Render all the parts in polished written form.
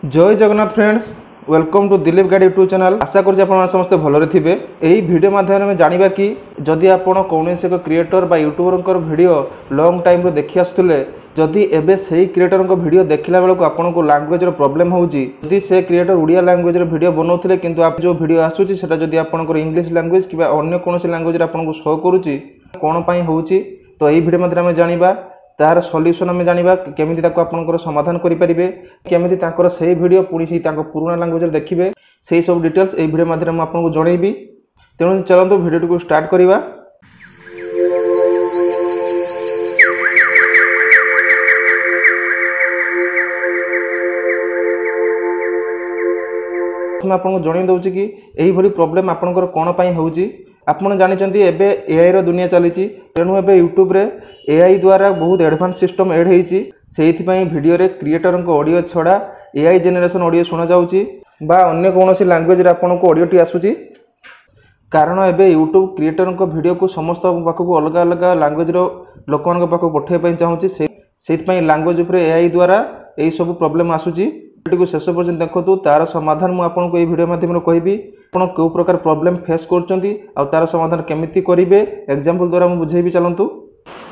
जय Jagannath friends, welcome to Dilip guide YouTube channel. आशा करुँच आप समस्त भलरे थे। यही वीडियो माध्यम जाना कि जदि आप कौन एक क्रिएटर बा यूट्यूबर वीडियो लॉन्ग टाइम देखी आसुले, जदि एबे से क्रिएटर वीडियो देखला बेलू आपन को लैंग्वेज प्रॉब्लम होउची, जदि से क्रिएटर उड़िया लैंग्वेज वीडियो बनाउथिले किंतु आप जो वीडियो आसुची सेटा जदि आपन इंग्लिश लैंग्वेज कि अन्य कौन लैंग्वेज आपन को शो करूची कौन पाई होउची, तो यही वीडियो माध्यम जानिबा तार सॉल्यूशन आम जाना केमी आपंकर समाधान करेंगे, केमी से वीडियो पुणी पुराना लैंग्वेज देखिए, से सब डिटेल्स ये वीडियो माध्यम आपको जनइबी। तेणु चलते वीडियो को स्टार्ट करवा। मैं आपको जन दूसरी कि यही प्रॉब्लम आपंकर कौन पाई होउची। आपन जानते एबे एआई रो दुनिया चली, तेणु एबे यूट्यूब रे एआई द्वारा बहुत एडवांस सिस्टम एड होती, से वीडियो रे क्रिएटर ऑडियो छड़ा एआई जेनरेशन ऑडियो शुणा जाउची बा अन्य कौन लैंग्वेज रे आपन को ऑडियो टी आसुची। कारण एबे यूट्यूब क्रिएटर वीडियो को समस्त पाखक अलग अलग लैंग्वेज रो लोक पाखक पठाई चाहूँगी, से लैंग्वेज उपर एआई द्वारा यही सब प्रॉब्लम आसुची। वीडियो को शेष पर्यंत देखो, तार समाधान मुझे आपको ये वीडियो माध्यम कहबी। आप क्यों प्रकार प्रॉब्लम फेस कर तार समाधान केमिति करेंगे एग्जांपल द्वारा मुझे बुझेबी। चलतु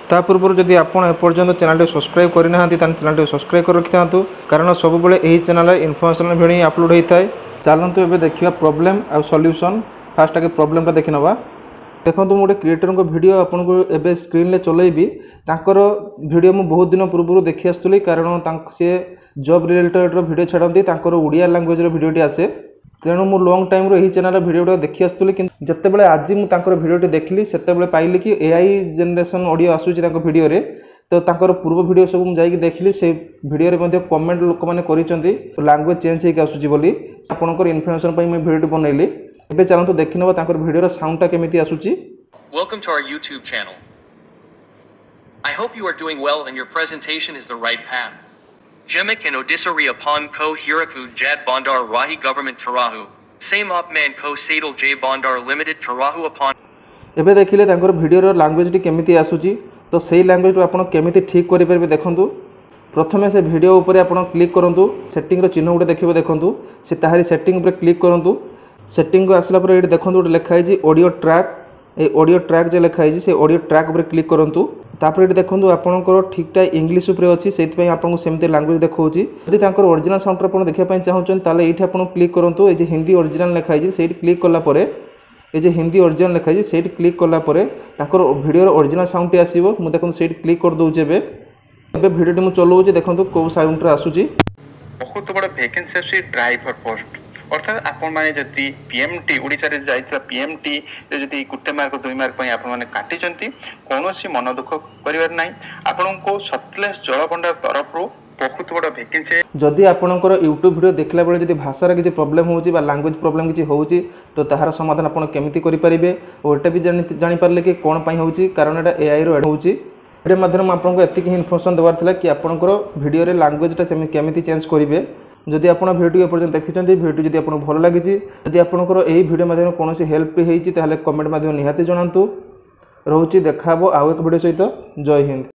ता पूर्व जदि आप एपर्यंत चैनल सब्सक्राइब करना चैनल सब्सक्राइब कर रखि था, कारण सब यही चैनल इनफॉरमेशन भिड़ी अपलोड होता है। चलतु एबे देखिए प्रॉब्लम आ सॉल्यूशन। फास्ट आगे प्रॉब्लम देखि नवा। देखो मुझे गोटे क्रिएटर वीडियो आपको एबे स्क्रीन ले चलैबी। तांकर वीडियो मु बहुत दिन पूर्व देखि आसुली, कारण से जॉब रिलेटेड वीडियो छाड़ती, तांकर उड़िया लैंग्वेज वीडियोटी आसे। तेणु मु लॉन्ग टाइम यही चैनल वीडियो देखी आसुली, कि जितेबाला आज मुझे वीडियो देखली से पाइली कि एआई जेनरेशन ऑडियो आसूची वीडियो रे। तो तांकर पूर्व वीडियो सब मुझे देखली, से वीडियो रे कमेंट लोक मैंने कर लैंग्वेज चेंज होकर आसूची बोली। आपनकर इन्फॉर्मेशन पर मैं वीडियो बनैली। एबे चलतु देखि नबा तांकर वीडियो साउंडटा केमिति आसूची। Welcome to our YouTube channel. I hope you are doing well and your presentation is the right path. Jemek and Odisari upon ko Hiraku Jad Bondar Rahi Government Tarahu. Same up man ko Sadal J Bondar Limited Tarahu upon. एबे देखिले तांकर video रो language T केमिति आसूची, तो सेही language को आपण केमिति ठीक करि परबे देखंतु। प्रथमे से वीडियो ऊपर आपण क्लिक करंतु, सेटिंग रो चिन्ह उडे देखिबो देखंतु, से ताहारी सेटिंग ऊपर क्लिक करंतु। सेटिंग को आसला पर एठी देखंतु उडे लिखा है ऑडियो ट्रैक। ए ऑडियो ट्रैक जे लिखा है से ऑडियो ट्रैक ऊपर क्लिक करंतु। तापर एठी देखंतु आपनकर ठीकटा इंग्लिश ऊपर अछि, सेति आपको सेमते लैंग्वेज देखौछि। यदि तांकर ओरिजिनल साउंड आपण देखिया पय चाहउछन ताले एठी आपण क्लिक करंतु। ए जे हिंदी ओरिजिनल लिखा है सेठी क्लिक करला परे, ए जे हिंदी ओरिजिनल लिखा है सेठी क्लिक करला परे तांकर वीडियो रो ओरिजिनल साउंड टी आसीबो। मु देखंतु सेठी क्लिक कर दउछे। एबे वीडियो टी मु चलौछि, देखंतु को साउंड रे आसुछि। बहुत बड़ वैकेंसी अछि ड्राइवर पोस्ट। अर्थात आपण माने जति पीएमटी ओडिसा रे जाइतला पीएमटी जति गुटे मार्क 2 मार्क पय आपण माने काटि चंती, कोनोसी मन दुख करिवार नै। आपण को सतलेस जल भंडार तरफ रो बहुत बड़ वैकेंसी। जदि आपनकर यूट्यूब वीडियो देखला बेले जदि भाषार किछि प्रॉब्लम होउची बा लैंग्वेज प्रॉब्लम किछि होउची, तो ताहार समाधान आपण केमिति करि परिबे और एटा भी जानि परले कि कोन पय होउची, कारण एटा एआई रो होउची। वीडियो माध्यम आपनको एतिक इन्फॉर्मेशन देवार थिला कि आपनकर वीडियो रे लैंग्वेज टा केमिति चेंज करिवे। जदि आप वीडियो पर्यटन देखते वीडियो जदि आपको भल लगी, जदि आपंकर यही वीडियो माध्यम कौन हेल्प होती कमेंट माध्यम निहाती जनातु। रोची देखा आउ एक वीडियो सहित। जय हिंद।